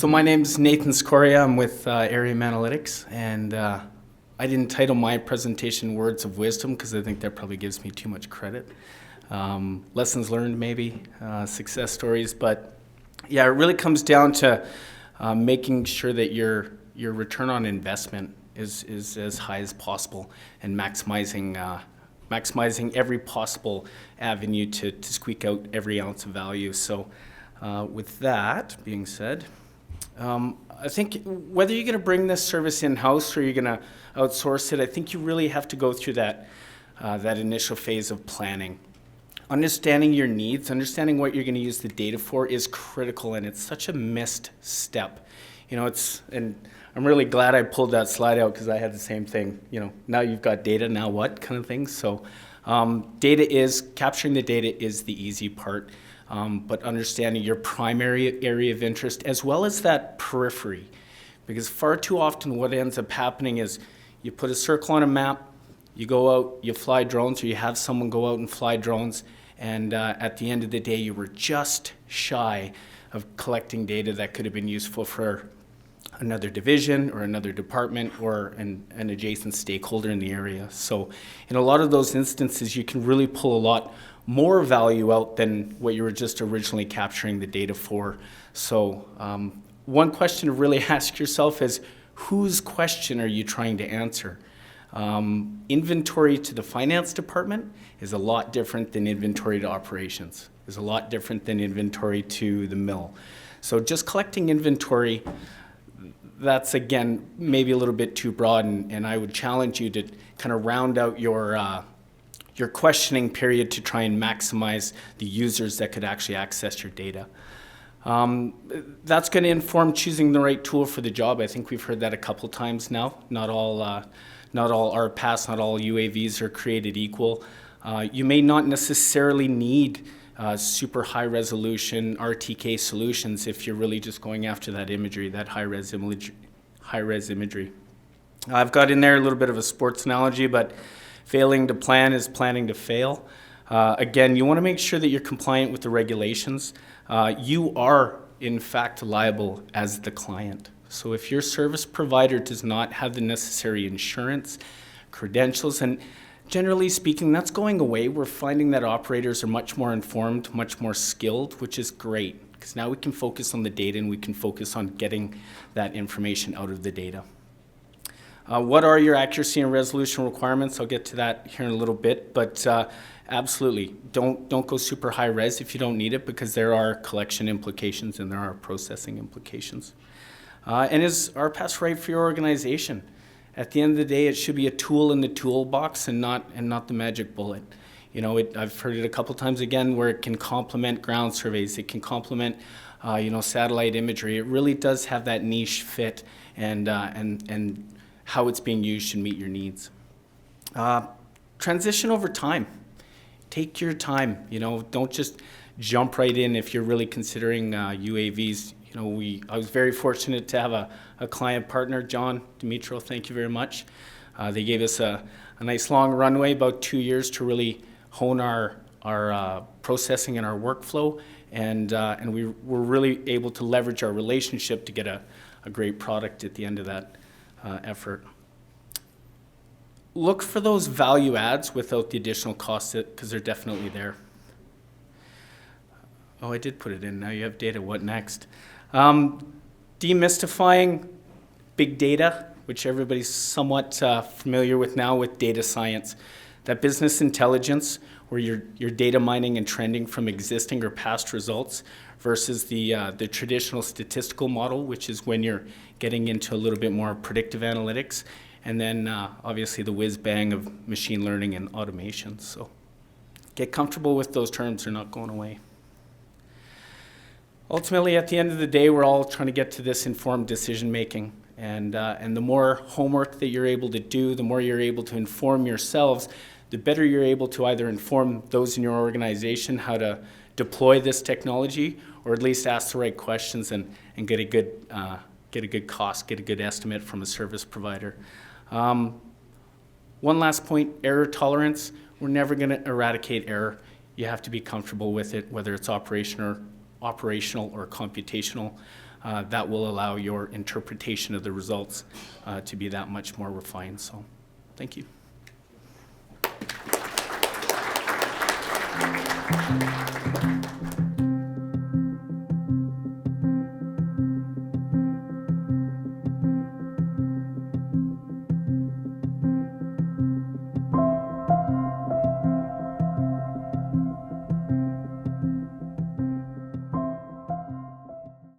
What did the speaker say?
So my name's Nathan Scoria. I'm with Aerium Analytics, and I didn't title my presentation Words of Wisdom because I think that probably gives me too much credit. Lessons learned, maybe, success stories, but yeah, it really comes down to making sure that your return on investment is as high as possible and maximizing every possible avenue to squeak out every ounce of value. So with that being said, I think whether you're going to bring this service in-house or you're going to outsource it, I think you really have to go through that initial phase of planning. Understanding your needs, understanding what you're going to use the data for is critical, and it's such a missed step. You know, and I'm really glad I pulled that slide out because I had the same thing. You know, now you've got data, now what kind of thing. So capturing the data is the easy part. But understanding your primary area of interest as well as that periphery. Because far too often what ends up happening is you put a circle on a map, you go out, you fly drones, or you have someone go out and fly drones, and at the end of the day you were just shy of collecting data that could have been useful for another division or another department or an adjacent stakeholder in the area. So in a lot of those instances you can really pull a lot more value out than what you were just originally capturing the data for. So one question to really ask yourself is, whose question are you trying to answer? Inventory to the finance department is a lot different than inventory to operations, is a lot different than inventory to the mill. So just collecting inventory, that's again maybe a little bit too broad, and I would challenge you to kind of round out your questioning period to try and maximize the users that could actually access your data. That's going to inform choosing the right tool for the job. I think we've heard that a couple times now. Not all RPAS, not all UAVs are created equal. You may not necessarily need super high resolution RTK solutions if you're really just going after that imagery, that high-res imagery. I've got in there a little bit of a sports analogy, but failing to plan is planning to fail. Again, you want to make sure that you're compliant with the regulations. You are, in fact, liable as the client. So if your service provider does not have the necessary insurance, credentials, and generally speaking, that's going away. We're finding that operators are much more informed, much more skilled, which is great, because now we can focus on the data and we can focus on getting that information out of the data. What are your accuracy and resolution requirements? I'll get to that here in a little bit, but absolutely, don't go super high res if you don't need it, because there are collection implications and there are processing implications. And is RPAS right for your organization? At the end of the day, it should be a tool in the toolbox and not the magic bullet. You know, I've heard it a couple times again where it can complement ground surveys, it can complement satellite imagery. It really does have that niche fit, and how it's being used should meet your needs. Transition over time. Take your time. You know, don't just jump right in if you're really considering UAVs. You know, I was very fortunate to have a client partner, John Dimitro. Thank you very much. They gave us a nice long runway, about 2 years, to really hone our processing and our workflow, and we were really able to leverage our relationship to get a great product at the end of that effort. Look for those value adds without the additional costs, because they're definitely there. Oh, I did put it in. Now you have data. What next? Demystifying big data, which everybody's somewhat familiar with now with data science. That business intelligence, where you're data mining and trending from existing or past results, versus the traditional statistical model, which is when you're getting into a little bit more predictive analytics, and then obviously the whiz-bang of machine learning and automation. So get comfortable with those terms, they're not going away. Ultimately, at the end of the day, we're all trying to get to this informed decision making, and the more homework that you're able to do, the more you're able to inform yourselves, the better you're able to either inform those in your organization how to deploy this technology, or at least ask the right questions and get a good cost, get a good estimate from a service provider. One last point, error tolerance. We're never going to eradicate error. You have to be comfortable with it, whether it's operational operational or computational, that will allow your interpretation of the results to be that much more refined. So, thank you.